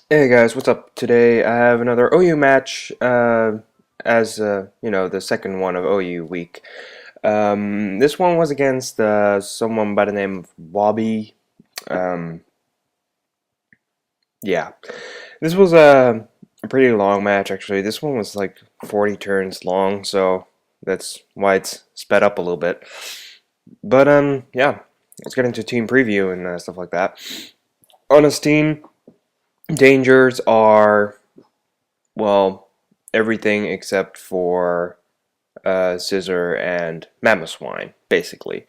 Hey guys, what's up? Today I have another OU match, as the second one of OU week. This one was against someone by the name of Wabby. Um, yeah, this was a pretty long match actually. This one was like 40 turns long, so that's why it's sped up a little bit. But yeah, let's get into team preview and stuff like that. On his team, dangers are, well, everything except for Scissor and Mammoth Swine, basically.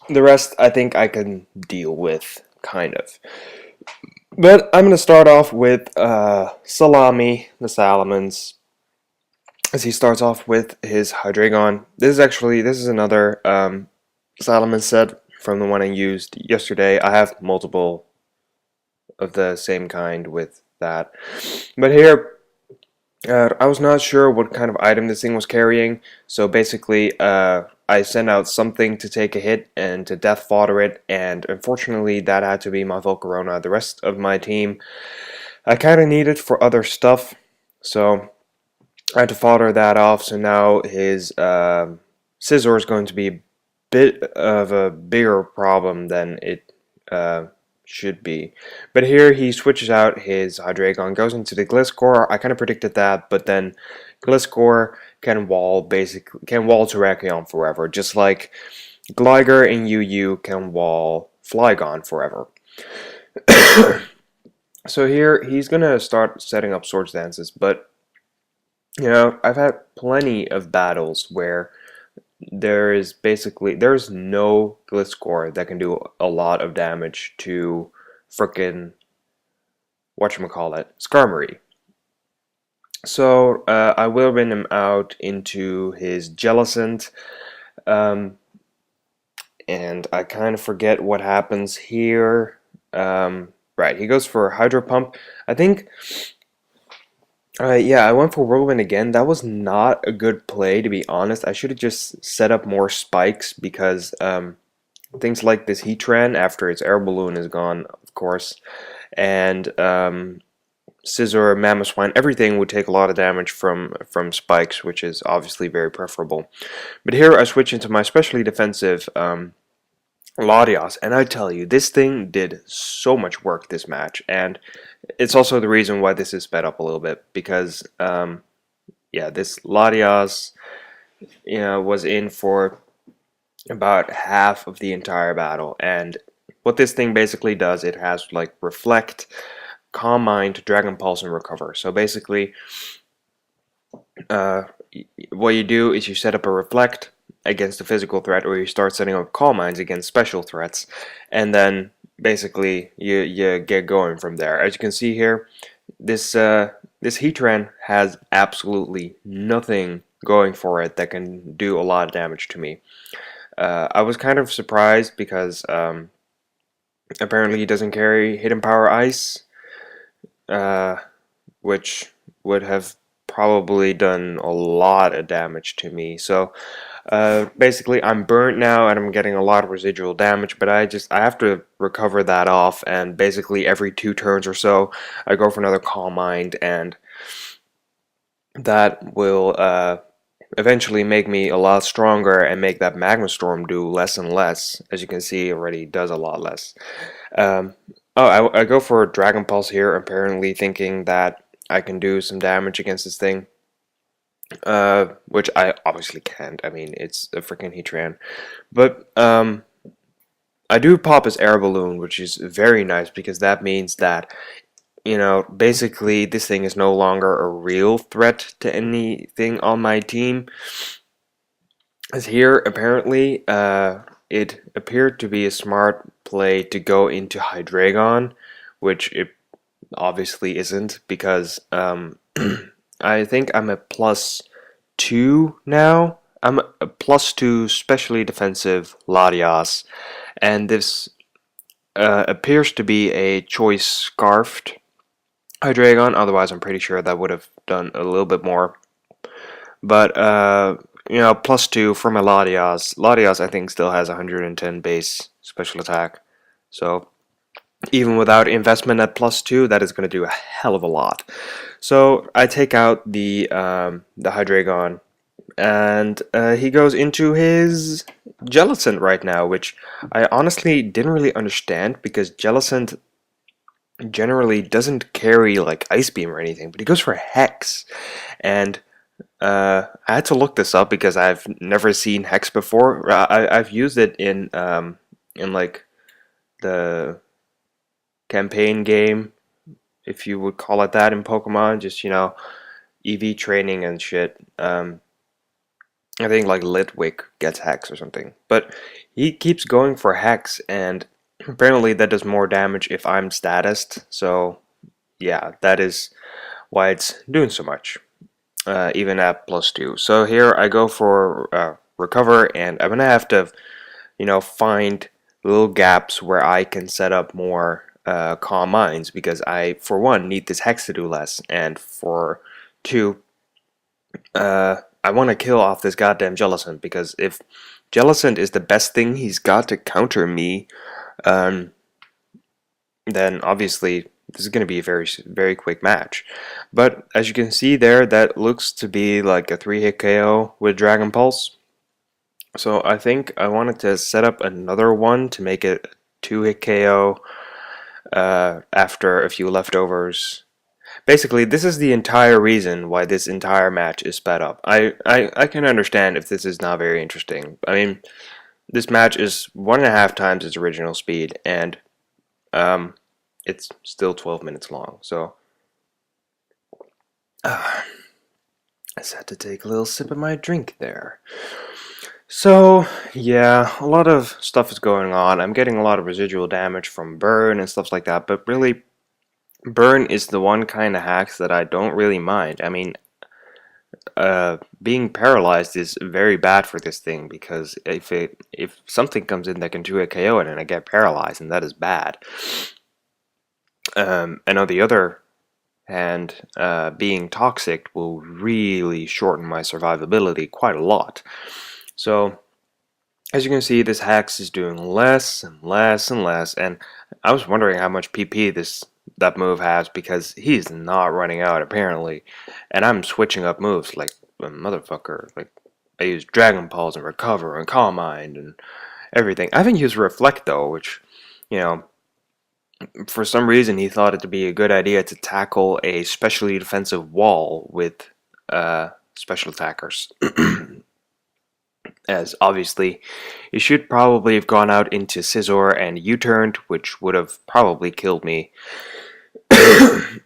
The rest I think I can deal with, kind of. But I'm going to start off with Salami, the Salamans, as he starts off with his Hydreigon. This is another Salaman set from the one I used yesterday. I have multiple of the same kind with that. But here, I was not sure what kind of item this thing was carrying, so basically I sent out something to take a hit and to death fodder it, and unfortunately that had to be my Volcarona. The rest of my team I kind of needed for other stuff, so I had to fodder that off, so now his Scizor is going to be a bit of a bigger problem than it should be. But here he switches out his Hydreigon, goes into the Gliscor. I kind of predicted that, but then Gliscor can wall Terrakion forever, just like Gligar and UU can wall Flygon forever. So here he's gonna start setting up Swords Dances, but I've had plenty of battles where there's no Gliscor that can do a lot of damage to frickin' whatchamacallit, Skarmory. So I will win him out into his Jellicent, and I kind of forget what happens here. Right, he goes for Hydro Pump. I think, yeah, I went for Whirlwind again. That was not a good play, to be honest. I should have just set up more spikes because things like this Heatran, after its air balloon is gone, of course, and Scizor, Mamoswine, everything would take a lot of damage from spikes, which is obviously very preferable. But here I switch into my specially defensive Latias, and I tell you, this thing did so much work this match, and it's also the reason why this is sped up a little bit, because yeah, this Latias was in for about half of the entire battle, and what this thing basically does, it has like Reflect, Calm Mind, Dragon Pulse, and Recover. So basically, what you do is you set up a Reflect against a physical threat, or you start setting up Calm Minds against special threats, and then basically you get going from there. As you can see here, this Heatran has absolutely nothing going for it that can do a lot of damage to me. I was kind of surprised because apparently he doesn't carry Hidden Power Ice, which would have probably done a lot of damage to me. So basically I'm burnt now and I'm getting a lot of residual damage, but I have to recover that off, and basically every 2 turns or so I go for another Calm Mind, and that will eventually make me a lot stronger and make that Magma Storm do less and less. As you can see, it already does a lot less. I go for Dragon Pulse here, apparently thinking that I can do some damage against this thing, which I obviously can't. I mean, it's a freaking Heatran. But I do pop his Air Balloon, which is very nice because that means that basically this thing is no longer a real threat to anything on my team. As here, apparently, it appeared to be a smart play to go into Hydreigon, which it obviously isn't, because I think I'm a +2 now. I'm a +2 specially defensive Latias, and this appears to be a choice Scarfed Hydreigon. Otherwise, I'm pretty sure that would have done a little bit more. But +2 for my Latias. Latias, I think, still has 110 base special attack. So Even without investment at +2, that is going to do a hell of a lot. So I take out the Hydreigon, and he goes into his Jellicent right now, which I honestly didn't really understand because Jellicent generally doesn't carry like Ice Beam or anything, but he goes for Hex. And I had to look this up because I've never seen Hex before. I've used it in like the campaign game, if you would call it that in Pokemon, just EV training and shit. I think like Litwick gets Hex or something, but he keeps going for Hex, and apparently that does more damage if I'm statused. So yeah, that is why it's doing so much, even at +2. So here I go for Recover, and I'm gonna have to, find little gaps where I can set up more Calm Minds, because I, for one, need this Hex to do less, and for two, I want to kill off this goddamn Jellicent, because if Jellicent is the best thing he's got to counter me, um, then obviously this is going to be a very, very quick match. But as you can see there, that looks to be like a 3-hit KO with Dragon Pulse. So I think I wanted to set up another one to make it a 2-hit KO after a few leftovers. Basically, this is the entire reason why this entire match is sped up. I can understand if this is not very interesting. I mean, this match is 1.5 times its original speed, and it's still 12 minutes long. So I just had to take a little sip of my drink there. So yeah, a lot of stuff is going on. I'm getting a lot of residual damage from burn and stuff like that, but really, burn is the one kind of hacks that I don't really mind. I mean, being paralyzed is very bad for this thing, because if something comes in that can do a KO it and I get paralyzed, and that is bad. And on the other hand, being toxic will really shorten my survivability quite a lot. So as you can see, this Hex is doing less and less and less, and I was wondering how much PP that move has, because he's not running out apparently, and I'm switching up moves like a motherfucker. Like, I use Dragon Pulse and Recover and Calm Mind and everything. I haven't used Reflect though, which, for some reason he thought it to be a good idea to tackle a specially defensive wall with special attackers. As obviously, he should probably have gone out into Scissor and U-turned, which would have probably killed me.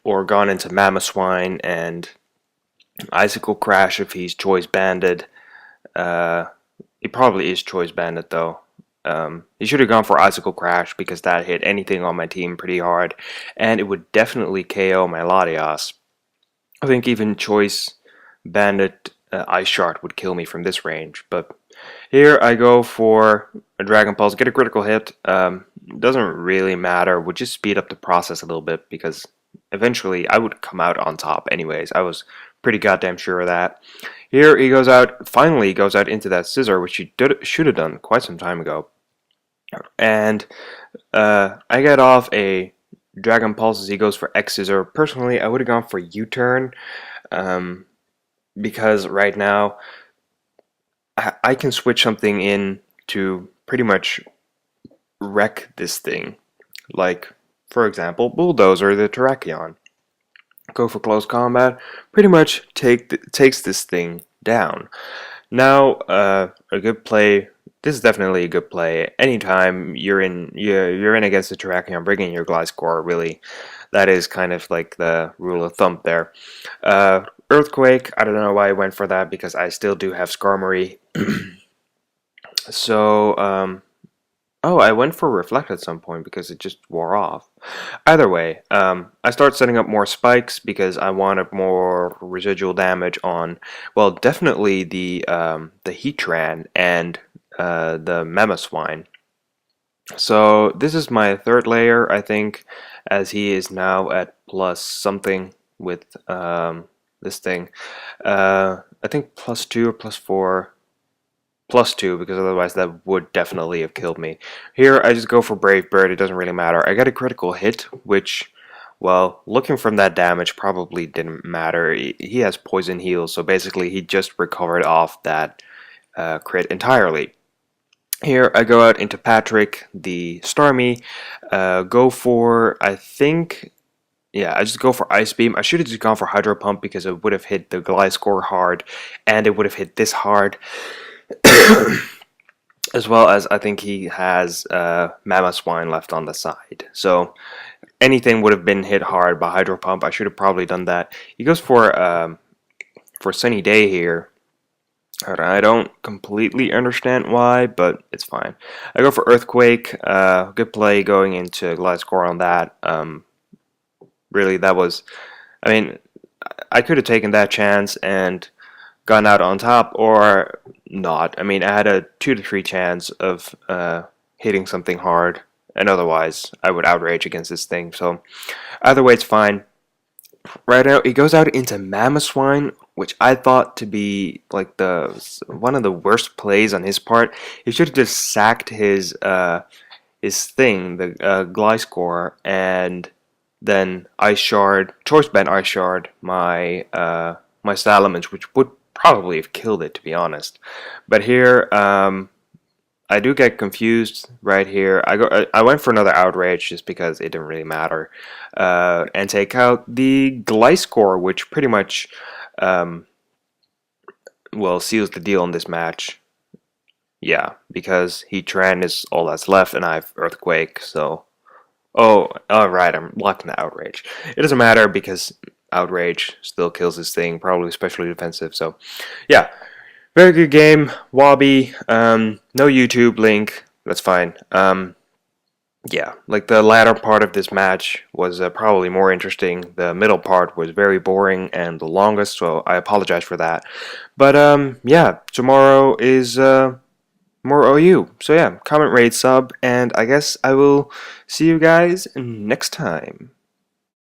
Or gone into Mamoswine and Icicle Crash if he's Choice Banded. He probably is Choice Banded though. He should have gone for Icicle Crash, because that hit anything on my team pretty hard, and it would definitely KO my Latias. I think even Choice Banded Ice Shard would kill me from this range, but here I go for a Dragon Pulse, get a critical hit. Doesn't really matter, would just speed up the process a little bit, because eventually I would come out on top anyways. I was pretty goddamn sure of that. Here he goes out, finally goes out into that Scissor, which he should have done quite some time ago. And I get off a Dragon Pulse as he goes for X Scissor. Personally, I would have gone for U-turn, because right now I can switch something in to pretty much wreck this thing. Like, for example, Bulldozer the Terrakion. Go for close combat, pretty much takes this thing down. Now, a good play. This is definitely a good play. Anytime you're in against the Terrakion, bringing your Gliscor, really, that is kind of like the rule of thumb there. Earthquake, I don't know why I went for that, because I still do have Skarmory. So, oh, I went for Reflect at some point because it just wore off. Either way, I start setting up more spikes because I wanted more residual damage on, well, definitely the Heatran and the Mamoswine. So this is my third layer, I think, as he is now at plus something with this thing. I think +2 or +4. +2 because otherwise that would definitely have killed me. Here I just go for Brave Bird, it doesn't really matter. I got a critical hit, which, well, looking from that damage probably didn't matter. He has poison heals, so basically he just recovered off that crit entirely. Here I go out into Patrick, the Starmie, go for, I think, yeah, I just go for Ice Beam. I should have just gone for Hydro Pump because it would have hit the Gliscor hard, and it would have hit this hard. As well as I think he has Mamoswine left on the side. So anything would have been hit hard by Hydro Pump. I should have probably done that. He goes for Sunny Day here. I don't completely understand why, but it's fine. I go for Earthquake. Good play going into Gliscor on that. Really, that was... I mean, I could have taken that chance and gone out on top, or not. I mean, I had a 2 to 3 chance of hitting something hard, and otherwise I would outrage against this thing. So either way, it's fine. Right now, he goes out into Mamoswine, which I thought to be like one of the worst plays on his part. He should have just sacked his thing, the Gliscor, and then Ice Shard, Choice Band Ice Shard, my Salamence, which would probably have killed it, to be honest. But here, I do get confused right here. I went for another Outrage just because it didn't really matter, and take out the Gliscor, which pretty much, well, seals the deal in this match. Yeah, because Heatran is all that's left, and I have Earthquake, so... Oh, alright, I'm locking the Outrage. It doesn't matter because Outrage still kills this thing, probably especially defensive, so... Yeah, very good game, Wabby, no YouTube link, that's fine. Yeah, like the latter part of this match was probably more interesting. The middle part was very boring and the longest, so I apologize for that. But yeah, tomorrow is more OU. So yeah, comment, rate, sub, and I guess I will see you guys next time.